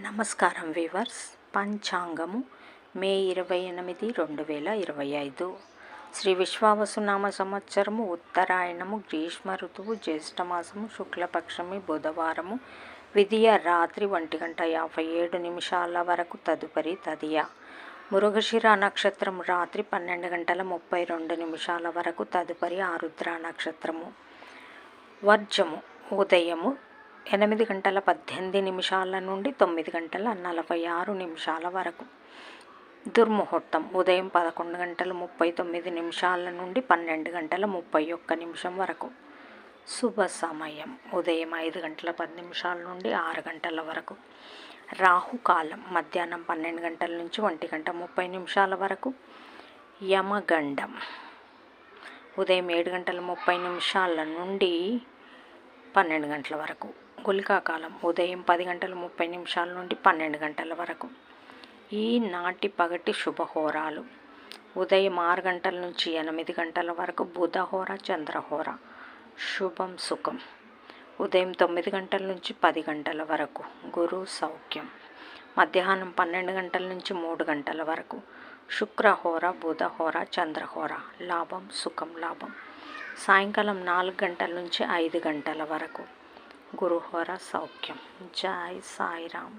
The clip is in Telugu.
నమస్కారం వీవర్స్. పంచాంగము మే 28, 2025 శ్రీ విశ్వావసునామ సంవత్సరము ఉత్తరాయణము గ్రీష్మ ఋతువు జ్యేష్ఠమాసము శుక్లపక్షమి బుధవారము విధియ రాత్రి 1:57 వరకు తదుపరి తదియ మృగశిర నక్షత్రం రాత్రి 12:32 వరకు తదుపరి ఆరుద్ర నక్షత్రము. వర్జము ఉదయము 8:18 నుండి 9:46 వరకు. దుర్ముహూర్తం ఉదయం 11:39 నుండి 12:31 వరకు. శుభ సమయం ఉదయం 5:10 నుండి 6 వరకు. రాహుకాలం మధ్యాహ్నం 12 నుంచి 1:30 వరకు. యమగండం ఉదయం 7:30 నుండి 12 వరకు. గుళికాకాలం ఉదయం 10:30 నుండి 12 వరకు. ఈనాటి పగటి శుభహోరాలు ఉదయం 6 నుంచి 8 వరకు బుధహోర చంద్రహోర. శుభం సుఖం ఉదయం 9 నుంచి 10 వరకు. గురు సౌఖ్యం మధ్యాహ్నం 12 నుంచి 3 వరకు. శుక్రహోర బుధహోర చంద్రహోర. లాభం సుఖం లాభం సాయంకాలం 4 నుంచి 5 వరకు. గురుహోర సౌఖ్యం. జై సాయిరామ్.